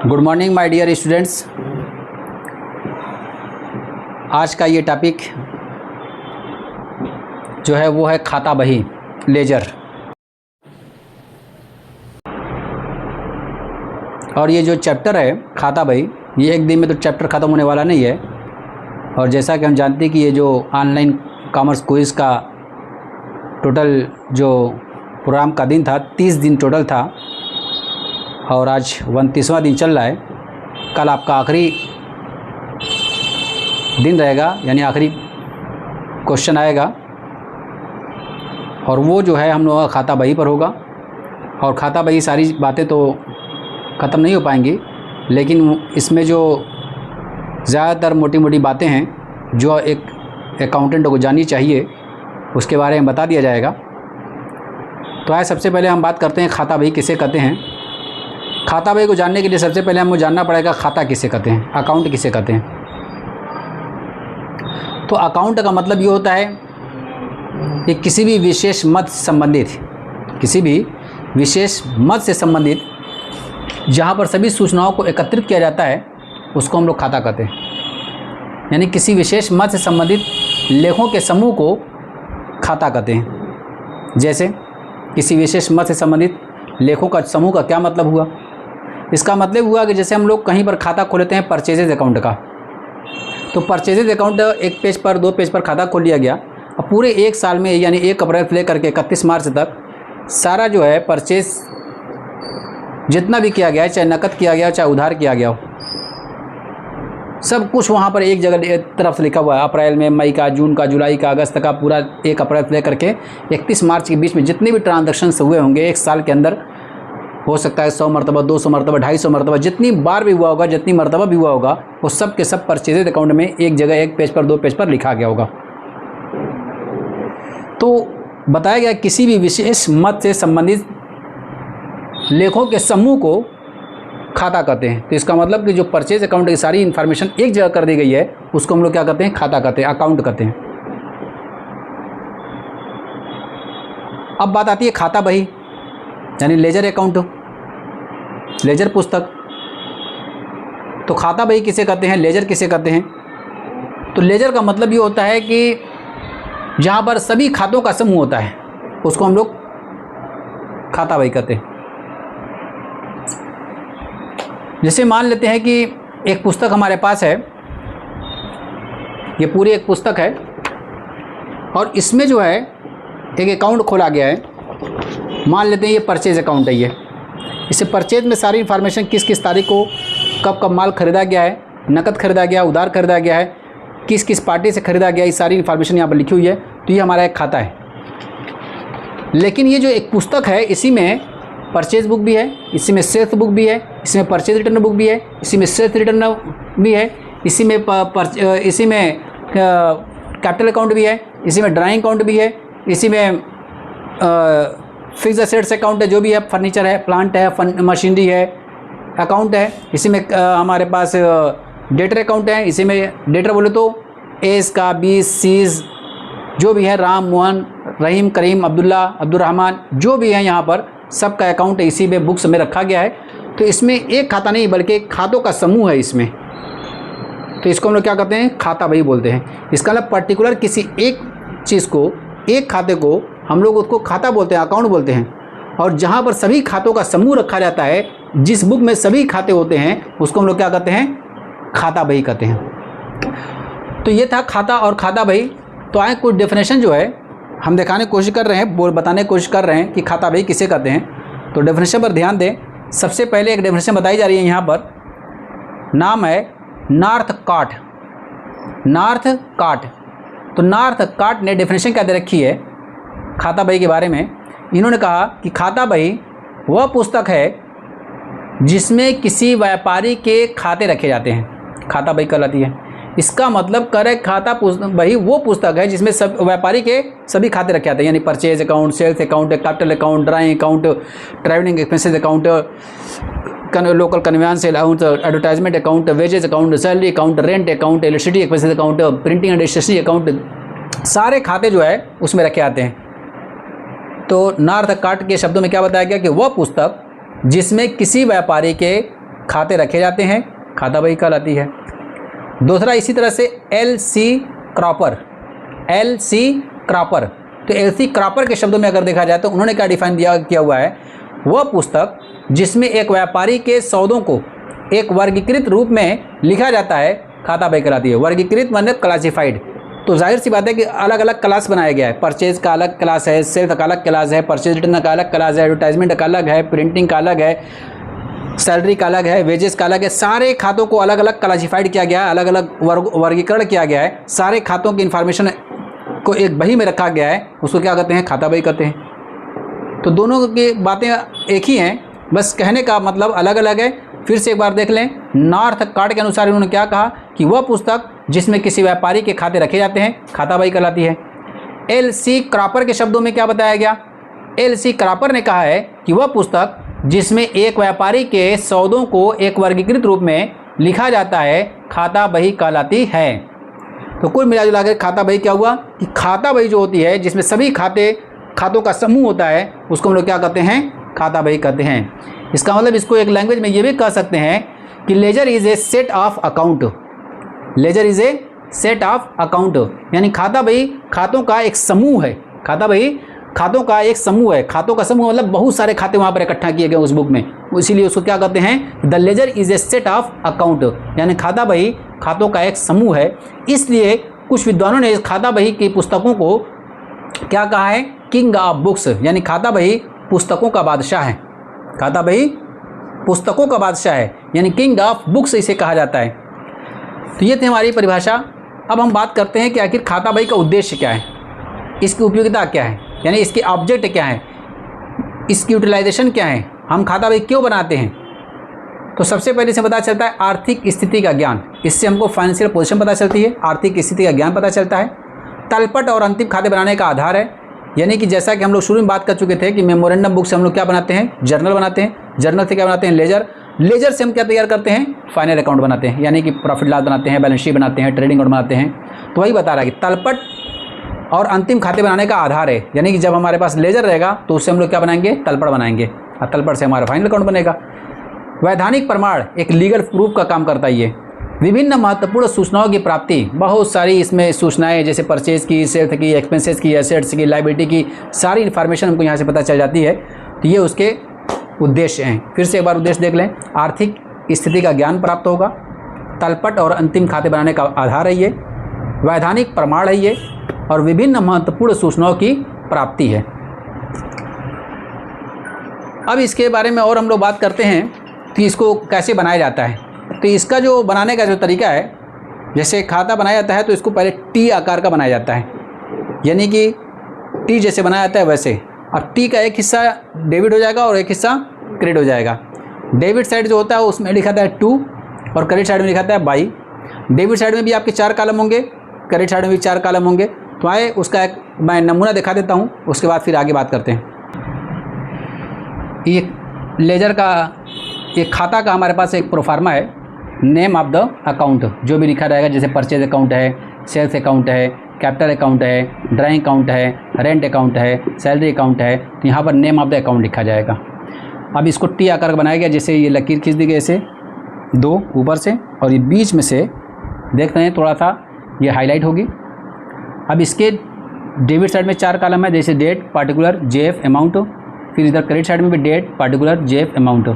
Good morning my dear students. आज का ये टॉपिक जो है वो है खाता बही लेजर। और ये जो चैप्टर है खाता बही, ये एक दिन में तो चैप्टर ख़त्म होने वाला नहीं है। और जैसा कि हम जानते हैं कि ये जो ऑनलाइन कॉमर्स क्विज़ का टोटल जो प्रोग्राम का दिन था 30 दिन टोटल था और आज 29वां दिन चल रहा है। कल आपका आखिरी दिन रहेगा, यानी आखिरी क्वेश्चन आएगा और वो जो है हम लोगों का खाता बही पर होगा। और खाता बही सारी बातें तो ख़त्म नहीं हो पाएंगी, लेकिन इसमें जो ज़्यादातर मोटी मोटी बातें हैं जो एक अकाउंटेंट को जाननी चाहिए उसके बारे में बता दिया जाएगा। तो आइए सबसे पहले हम बात करते हैं खाता बही किसे कहते हैं। खाता बही को जानने के लिए सबसे पहले हमको जानना पड़ेगा खाता किसे कहते हैं, अकाउंट किसे कहते हैं। तो अकाउंट का मतलब ये होता है कि किसी भी विशेष मद से संबंधित जहाँ पर सभी सूचनाओं को एकत्रित किया जाता है उसको हम लोग खाता कहते हैं। यानी किसी विशेष मद से संबंधित लेखों के समूह को खाता कहते हैं। जैसे किसी विशेष मद से संबंधित लेखों का समूह का क्या मतलब हुआ? इसका मतलब हुआ कि जैसे हम लोग कहीं पर खाता खोलते हैं परचेजेज अकाउंट का, तो परचेजेज अकाउंट एक पेज पर 2 पेज पर खाता खोल लिया गया। अब पूरे एक साल में यानी 1 अप्रैल से लेकर के 31 मार्च तक सारा जो है परचेज जितना भी किया गया है, चाहे नकद किया गया हो चाहे उधार किया गया हो, सब कुछ वहाँ पर एक जगह एक तरफ से लिखा हुआ है। अप्रैल में, मई का, जून का, जुलाई का, अगस्त का, पूरा 1 अप्रैल से लेकर के 31 मार्च के बीच में जितने भी ट्रांजैक्शंस हुए होंगे एक साल के अंदर, हो सकता है 100 मरतबा, 200 मरतबा, 250 मरतबा, जितनी बार भी हुआ होगा, जितनी मरतबा भी हुआ होगा, वो सब के सब परचेजेज अकाउंट में एक जगह 1 पेज पर 2 पेज पर लिखा गया होगा। तो बताया गया किसी भी विशेष मद से संबंधित लेखों के समूह को खाता कहते हैं। तो इसका मतलब कि जो परचेज अकाउंट की सारी इन्फॉर्मेशन एक जगह कर दी गई है उसको हम लोग क्या कहते हैं? खाता कहते हैं, अकाउंट कहते हैं। अब बात आती है खाता बही यानी लेजर अकाउंट, लेजर पुस्तक। तो खाता बही किसे कहते हैं, लेजर किसे कहते हैं? तो लेजर का मतलब ये होता है कि जहाँ पर सभी खातों का समूह होता है उसको हम लोग खाता बही कहते हैं। जैसे मान लेते हैं कि एक पुस्तक हमारे पास है, ये पूरी एक पुस्तक है और इसमें जो है एक अकाउंट खोला गया है। मान लेते हैं ये परचेज अकाउंट है। ये इसे परचेज में सारी इन्फॉर्मेशन किस किस तारीख को कब कब माल ख़रीदा गया है, नकद ख़रीदा गया, उधार ख़रीदा गया है, किस किस पार्टी से ख़रीदा गया, ये सारी इन्फॉर्मेशन यहाँ पर लिखी हुई है। तो ये हमारा एक खाता है। लेकिन ये जो एक पुस्तक है इसी में परचेज बुक भी है, इसी में सेल्स बुक भी है, इसमें परचेज रिटर्न बुक भी है, इसी में सेल्स रिटर्न भी है, इसी में कैपिटल अकाउंट भी है, इसी में ड्राइंग अकाउंट भी है, इसी में फिक्स एसेट्स अकाउंट है, जो भी है, फर्नीचर है, प्लांट है, मशीनरी है, अकाउंट है। इसी में हमारे पास डेटर अकाउंट है। इसी में डेटर बोले तो एस का, बीस, सीज जो भी है, राम, मोहन, रहीम, करीम, अब्दुल्ला, अब्दुलरहमान जो भी है, यहाँ पर सबका अकाउंट इसी में बुक्स में रखा गया है। तो इसमें एक खाता नहीं बल्कि खातों का समूह है इसमें। तो इसको हम लोग क्या कहते हैं? खाता बही बोलते हैं। इसका मतलब पर्टिकुलर किसी एक चीज़ को, एक खाते को हम लोग उसको खाता बोलते हैं, अकाउंट बोलते हैं। और जहाँ पर सभी खातों का समूह रखा जाता है, जिस बुक में सभी खाते होते हैं उसको हम लोग क्या कहते हैं? खाता बही कहते हैं। तो ये था खाता और खाता बही। तो आए कुछ डेफिनेशन जो है हम दिखाने की कोशिश कर रहे हैं, बताने की कोशिश कर रहे हैं कि खाता बही किसे कहते हैं। तो डेफिनेशन पर ध्यान दें। सबसे पहले एक डेफिनेशन बताई जा रही है यहाँ पर, नाम है नॉर्थ काट। नॉर्थ काट। तो नॉर्थ काट ने डेफिनेशन क्या दे रखी है खाता बही के बारे में? इन्होंने कहा कि खाता बही वह पुस्तक है जिसमें किसी व्यापारी के खाते रखे जाते हैं, खाता बही कहलाती है। इसका मतलब करे खाता बही वो पुस्तक है जिसमें सब व्यापारी के सभी खाते रखे जाते हैं, यानी purchase account, sales account, capital account, drawing account, travelling expenses account, local conveyance account, advertisement account, wages account, salary account, rent account, electricity expenses account, printing and stationery account, सारे खाते जो है उसमें रखे जाते हैं। तो नॉर्थ काट के शब्दों में क्या बताया गया कि वह पुस्तक जिसमें किसी व्यापारी के खाते रखे जाते हैं, खाता बही कहलाती है। दूसरा इसी तरह से एल.सी. Cropper, LC. क्रॉपर, तो एल.सी. क्रॉपर के शब्दों में अगर देखा जाए तो उन्होंने क्या डिफाइन किया हुआ है, वह पुस्तक जिसमें एक व्यापारी के सौदों को एक वर्गीकृत रूप में लिखा जाता है, खाता बही कहलाती है। वर्गीकृत मतलब क्लासिफाइड, तो जाहिर सी बात है कि अलग अलग क्लास बनाया गया है। परचेज का अलग क्लास है, सेल्स का अलग क्लास है, परचेज रिटर्न का अलग क्लास है, एडवर्टाइजमेंट का अलग है, प्रिंटिंग का अलग है, सैलरी का अलग है, वेजेस का अलग है। सारे खातों को अलग अलग क्लासिफाइड किया गया है, अलग अलग वर्गीकरण किया गया है। सारे खातों की इन्फॉर्मेशन को एक बही में रखा गया है, उसको क्या कहते हैं, खाता बही कहते हैं। तो दोनों की बातें एक ही हैं, बस कहने का मतलब अलग अलग है। फिर से एक बार देख लें, नॉर्थ कार्ड के अनुसार उन्होंने क्या कहा कि वह पुस्तक जिसमें किसी व्यापारी के खाते रखे जाते हैं, खाता बही कहलाती है। एल.सी. क्रॉपर के शब्दों में क्या बताया गया, एल.सी. क्रॉपर ने कहा है कि वह पुस्तक जिसमें एक व्यापारी के सौदों को एक वर्गीकृत रूप में लिखा जाता है, खाता बही कहलाती है। तो कुल मिलाजुला कर खाता बही क्या हुआ कि खाता बही जो होती है जिसमें सभी खातों का समूह होता है, उसको हम लोग क्या कहते हैं, खाता बही कहते हैं। इसका मतलब इसको एक लैंग्वेज में ये भी कह सकते हैं कि laser is a set of account, laser is a set of account, यानी खाता बही खातों का एक समूह है। खाता बही खातों का एक समूह है। खातों का समूह मतलब बहुत सारे खाते वहाँ पर इकट्ठा किए गए उस बुक में, इसीलिए उसको क्या कहते हैं, the laser is a set of account, यानी खाता बही खातों का एक समूह है। इसलिए कुछ विद्वानों ने इस खाता बही की पुस्तकों को क्या कहा है, किंग ऑफ बुक्स, यानी खाता बही पुस्तकों का बादशाह है। खाता बही पुस्तकों का बादशाह है, यानी किंग ऑफ बुक्स इसे कहा जाता है। तो ये थी हमारी परिभाषा। अब हम बात करते हैं कि आखिर खाता बही का उद्देश्य क्या है, इसकी उपयोगिता क्या है, यानी इसके ऑब्जेक्ट क्या है, इसकी यूटिलाइजेशन क्या है, हम खाता बही क्यों बनाते हैं। तो सबसे पहले से पता चलता है आर्थिक स्थिति का ज्ञान, इससे हमको फाइनेंशियल पोजीशन पता चलती है, आर्थिक स्थिति का ज्ञान पता चलता है। तलपट और अंतिम खाते बनाने का आधार है, यानी कि जैसा कि हम लोग शुरू में बात कर चुके थे कि मेमोरेंडम बुक से हम लोग क्या बनाते हैं, जर्नल बनाते हैं, जर्नल से क्या बनाते हैं, लेजर, लेजर से हम क्या तैयार करते हैं, फाइनल अकाउंट बनाते हैं, यानी कि प्रॉफिट लॉस बनाते हैं, बैलेंस शीट बनाते हैं, ट्रेडिंग अकाउंट बनाते हैं। तो वही बता रहा है कि तलपट और अंतिम खाते बनाने का आधार है, यानी कि जब हमारे पास लेजर रहेगा तो उससे हम लोग क्या बनाएंगे, तलपट बनाएंगे, और तलपट से हमारा फाइनल अकाउंट बनेगा। वैधानिक प्रमाण एक लीगल प्रूफ का काम करता है ये। विभिन्न महत्वपूर्ण सूचनाओं की प्राप्ति, बहुत सारी इसमें सूचनाएं, जैसे परचेज की, सेल्स की, एक्सपेंसेस की, एसेट्स की, लायबिलिटी की, सारी इन्फॉर्मेशन हमको यहाँ से पता चल जाती है। तो ये उसके उद्देश्य हैं। फिर से एक बार उद्देश्य देख लें, आर्थिक स्थिति का ज्ञान प्राप्त होगा, तलपट और अंतिम खाते बनाने का आधार है ये, वैधानिक प्रमाण है ये, और विभिन्न महत्वपूर्ण सूचनाओं की प्राप्ति है। अब इसके बारे में और हम लोग बात करते हैं कि इसको कैसे बनाया जाता है। तो इसका जो बनाने का जो तरीका है, जैसे खाता बनाया जाता है तो इसको पहले टी आकार का बनाया जाता है, यानी कि टी जैसे बनाया जाता है वैसे, और टी का एक हिस्सा डेबिट हो जाएगा और एक हिस्सा क्रेडिट हो जाएगा। डेबिट साइड जो होता है उसमें लिखा था 2 और क्रेडिट साइड में लिखा था बाई। डेबिट साइड में भी आपके 4 कॉलम होंगे, क्रेडिट साइड में भी 4 कॉलम होंगे। तो आए उसका एक मैं नमूना दिखा देता हूँ, उसके बाद फिर आगे बात करते हैं। ये लेजर का एक खाता का हमारे पास एक प्रोफार्मा है, नेम ऑफ द अकाउंट जो भी लिखा रहेगा, जैसे परचेज अकाउंट है, सेल्स अकाउंट है, कैपिटल अकाउंट है, ड्राइंग अकाउंट है, रेंट अकाउंट है, सैलरी अकाउंट है। तो यहाँ पर नेम ऑफ द अकाउंट लिखा जाएगा। अब इसको टी आकार का बनाया गया, जैसे ये लकीर खींच दी गई ऐसे 2 ऊपर से, और ये बीच में से देख रहे हैं थोड़ा सा ये हाईलाइट होगी। अब इसके डेबिट साइड में 4 कॉलम है, जैसे डेट, पार्टिकुलर, जेएफ, अमाउंट। फिर इधर क्रेडिट साइड में भी डेट, पार्टिकुलर, जेएफ, अमाउंट।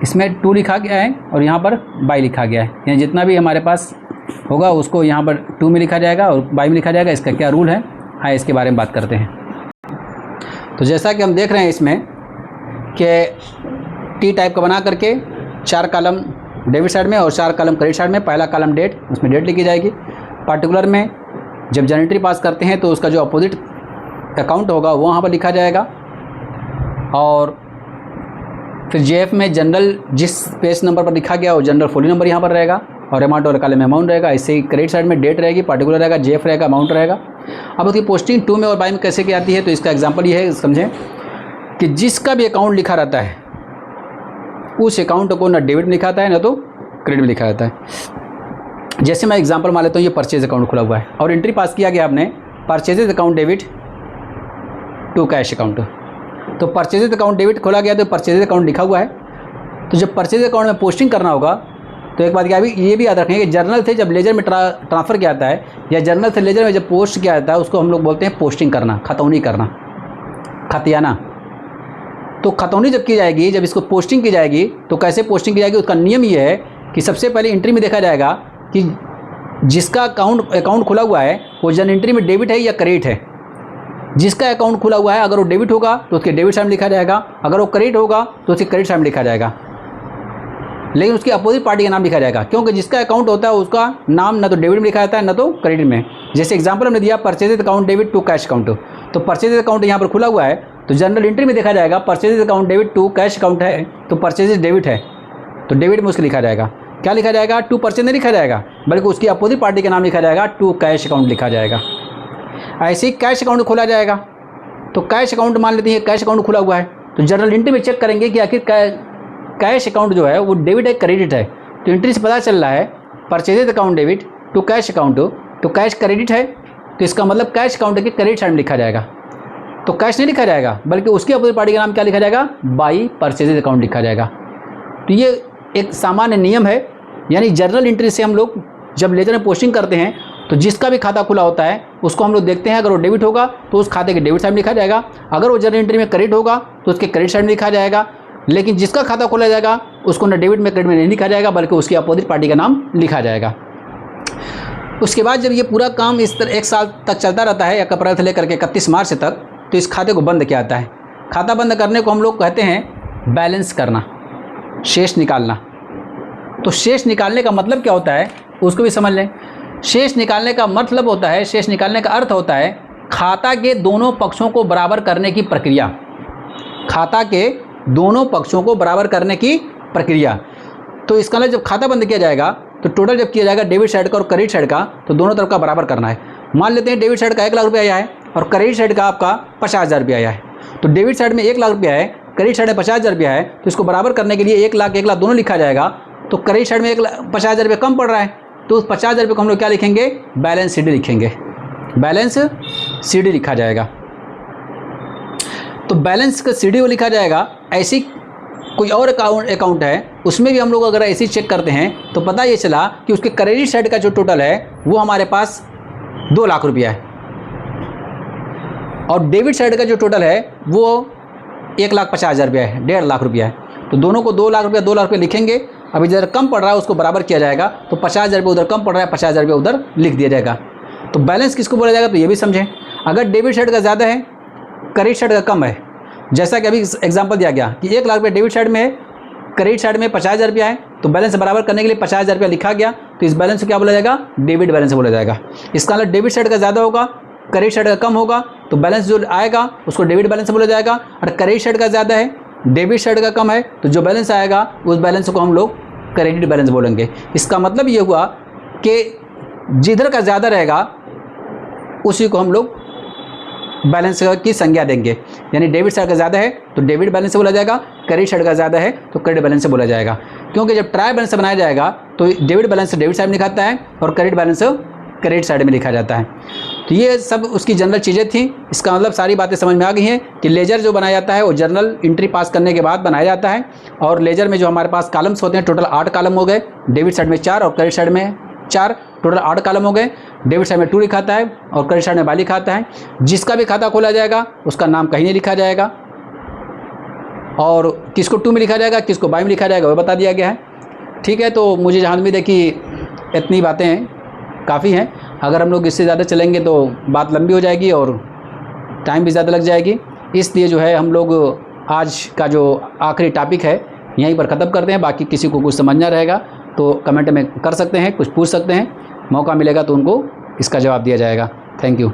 इसमें 2 लिखा गया है और यहाँ पर बाई लिखा गया है, यानी जितना भी हमारे पास होगा उसको यहाँ पर 2 में लिखा जाएगा और बाई में लिखा जाएगा। इसका क्या रूल है, हाँ इसके बारे में बात करते हैं। तो जैसा कि हम देख रहे हैं इसमें कि टी टाइप का बना करके 4 कॉलम डेबिट साइड में और 4 कॉलम क्रेडिट साइड में। पहला कॉलम डेट, उसमें डेट लिखी जाएगी। पार्टिकुलर में जब जनरेटरी पास करते हैं तो उसका जो अपोजिट अकाउंट होगा वो वहाँ पर लिखा जाएगा। और फिर जेएफ में जनरल जिस पेज नंबर पर लिखा गया वो जनरल फुली नंबर यहाँ पर रहेगा, और अमाउंट और कॉलम में अमाउंट रहेगा। इससे ही क्रेडिट साइड में डेट रहेगी, पार्टिकुलर रहेगा, जेएफ रहेगा, अमाउंट रहेगा। अब उसकी पोस्टिंग 2 में और बाई में कैसे की आती है, तो इसका एग्जांपल ये है, समझें कि जिसका भी अकाउंट लिखा रहता है उस अकाउंट को ना डेबिट में लिखा आता है ना तो क्रेडिट में लिखा जाता है। जैसे मैं एग्जांपल मान लेता हूँ, ये परचेज अकाउंट खुला हुआ है और एंट्री पास किया गया आपने purchases account debit to cash account. तो परचेजेज अकाउंट डेबिट खोला गया तो परचेजेज अकाउंट लिखा हुआ है, तो जब परचेज अकाउंट में पोस्टिंग करना होगा तो एक बात ये भी याद रखेंगे कि जर्नल से जब लेजर में ट्रांसफ़र किया जाता है या जर्नल से लेजर में जब पोस्ट किया जाता है उसको हम लोग बोलते हैं पोस्टिंग करना, खतौनी करना, खतियाना। तो खतौनी जब की जाएगी, जब इसको पोस्टिंग की जाएगी तो कैसे पोस्टिंग की जाएगी, उसका नियम ये है कि सबसे पहले एंट्री में देखा जाएगा कि जिसका अकाउंट खुला हुआ है वो जर्नल एंट्री में डेबिट है या क्रेडिट है। जिसका अकाउंट खुला हुआ है अगर वो डेबिट होगा तो उसके डेबिट साइड में लिखा जाएगा, अगर वो क्रेडिट होगा तो उसके क्रेडिट साइड में लिखा जाएगा, लेकिन उसकी अपोजिट पार्टी का नाम लिखा जाएगा, क्योंकि जिसका अकाउंट होता है उसका नाम ना तो डेबिट में लिखा जाता है ना तो क्रेडिट में। जैसे एग्जांपल हमने दिया purchase account debit to cash account, तो परचेज अकाउंट यहाँ पर खुला हुआ है तो जनरल एंट्री में देखा जाएगा purchase account debit to cash account है, तो परचेज डेबिट है तो डेबिट में उसको लिखा जाएगा। क्या लिखा जाएगा, टू परचेज नहीं लिखा जाएगा बल्कि उसकी अपोजिट पार्टी का नाम लिखा जाएगा, टू कैश अकाउंट लिखा जाएगा। ऐसे ही कैश अकाउंट खोला जाएगा, तो कैश अकाउंट मान लेते हैं कैश अकाउंट खुला हुआ है तो जनरल एंट्री में चेक करेंगे कि आखिर कैश अकाउंट जो है वो डेबिट है क्रेडिट है। तो एंट्री से पता चल रहा है purchase account debit to cash account, तो कैश क्रेडिट है तो इसका मतलब कैश अकाउंट के क्रेडिट साइड में लिखा जाएगा, तो कैश नहीं लिखा जाएगा बल्कि उसकी अपोजिट पार्टी का नाम क्या लिखा जाएगा, बाई परचेज अकाउंट लिखा जाएगा। तो ये एक सामान्य नियम है, यानी जर्नल एंट्री से हम लोग जब लेजर में पोस्टिंग करते हैं तो जिसका भी खाता खुला होता है उसको हम लोग देखते हैं, अगर वो डेबिट होगा तो उस खाते के डेबिट साइड में लिखा जाएगा, अगर वो जर्नल एंट्री में क्रेडिट होगा तो उसके क्रेडिट साइड में लिखा जाएगा, लेकिन जिसका खाता खोला जाएगा उसको न डेबिट में क्रेडिट में नहीं लिखा जाएगा बल्कि उसकी अपोजिट पार्टी का नाम लिखा जाएगा। उसके बाद जब ये पूरा काम इस तरह 1 साल तक चलता रहता है, 1 अप्रैल से लेकर के 31 मार्च तक, तो इस खाते को बंद किया जाता है। खाता बंद करने को हम लोग कहते हैं बैलेंस करना, शेष निकालना। तो शेष निकालने का मतलब क्या होता है उसको भी समझ लें। शेष निकालने का मतलब होता है, शेष निकालने का अर्थ होता है खाता के दोनों पक्षों को बराबर करने की प्रक्रिया। खाता के दोनों पक्षों को बराबर करने की प्रक्रिया। तो इसका मतलब जब खाता बंद किया जाएगा तो टोटल जब किया जाएगा डेबिट साइड का और क्रेडिट साइड का, तो दोनों तरफ का बराबर करना है। मान लेते हैं डेबिट साइड का 1 लाख रुपया आया है और क्रेडिट साइड का आपका 50,000 रुपया आया है। तो डेबिट साइड में 1 लाख रुपया है, क्रेडिट साइड में 50,000 रुपया है, तो इसको बराबर करने के लिए 1 लाख दोनों लिखा जाएगा। तो क्रेडिट साइड में 50,000 रुपया कम पड़ रहा है तो उस 50,000 रुपये को हम लोग क्या लिखेंगे, बैलेंस शीट लिखेंगे, बैलेंस शीट लिखा जाएगा। तो बैलेंस का सीडी को लिखा जाएगा। ऐसी कोई और अकाउंट है उसमें भी हम लोग अगर ऐसे चेक करते हैं तो पता ये चला कि उसके क्रेडिट साइड का जो टोटल है वो हमारे पास 2 लाख रुपया है और डेबिट साइड का जो टोटल है वो 1,50,000 रुपया है, 1.5 लाख रुपया है। तो दोनों को 2 लाख रुपया लिखेंगे। अभी जरा कम पड़ रहा है उसको बराबर किया जाएगा, तो 50,000 रुपये उधर कम पड़ रहा है, 50,000 रुपये उधर लिख दिया जाएगा। तो बैलेंस किसको बोला जाएगा तो ये भी समझें। अगर डेबिट साइड का ज़्यादा है, क्रेडिट साइड का कम है, जैसा कि अभी एग्जांपल दिया गया कि 1 लाख रुपये डेबिट साइड में है, क्रेडिट साइड में 50,000 रुपया है, तो बैलेंस बराबर करने के लिए 50,000 रुपया लिखा गया, तो इस बैलेंस को क्या बोला जाएगा, डेबिट बैलेंस बोला जाएगा। इसका मतलब डेबिट साइड का ज़्यादा होगा, क्रेडिट साइड का कम होगा, तो बैलेंस जो आएगा उसको डेबिट बैलेंस बोला जाएगा। और क्रेडिट साइड का ज़्यादा है, डेबिट साइड का कम है, तो जो बैलेंस आएगा उस बैलेंस को हम लोग क्रेडिट बैलेंस बोलेंगे। इसका मतलब ये हुआ कि जिधर का ज़्यादा रहेगा उसी को हम लोग बैलेंस की संज्ञा देंगे। यानी डेबिट साइड का ज़्यादा है तो डेबिट बैलेंस से बोला जाएगा, क्रेडिट साइड का ज़्यादा है तो क्रेडिट बैलेंस से बोला जाएगा। क्योंकि जब ट्राई बैलेंस बनाया जाएगा तो डेबिट बैलेंस डेबिट साइड में लिखाता है और क्रेडिट बैलेंस क्रेडिट साइड में लिखा जाता है। तो ये सब उसकी जनरल चीज़ें थी। इसका मतलब सारी बातें समझ में आ गई हैं कि लेजर जो बनाया जाता है वो जर्नल एंट्री पास करने के बाद बनाया जाता है। और लेजर में जो हमारे पास कॉलम्स होते हैं, टोटल 8 कॉलम हो गए, डेबिट साइड में 4 और क्रेडिट साइड में 4, टोटल 8 कॉलम हो गए। डेबिट साइड में 2 लिखाता है और क्रेडिट साइड में 12 लिखाता है। जिसका भी खाता खोला जाएगा उसका नाम कहीं नहीं लिखा जाएगा और किसको 2 में लिखा जाएगा, किसको 22 में लिखा जाएगा, वो बता दिया गया है। ठीक है, तो मुझे जहाँ भी देखी इतनी बातें हैं, काफ़ी हैं। अगर हम लोग इससे ज़्यादा चलेंगे तो बात लंबी हो जाएगी और टाइम भी ज़्यादा लग जाएगी। इसलिए जो है हम लोग आज का जो आखिरी टॉपिक है यहीं पर ख़त्म करते हैं। बाकी किसी को कुछ समझना रहेगा तो कमेंट में कर सकते हैं, कुछ पूछ सकते हैं, मौका मिलेगा तो उनको इसका जवाब दिया जाएगा। Thank you.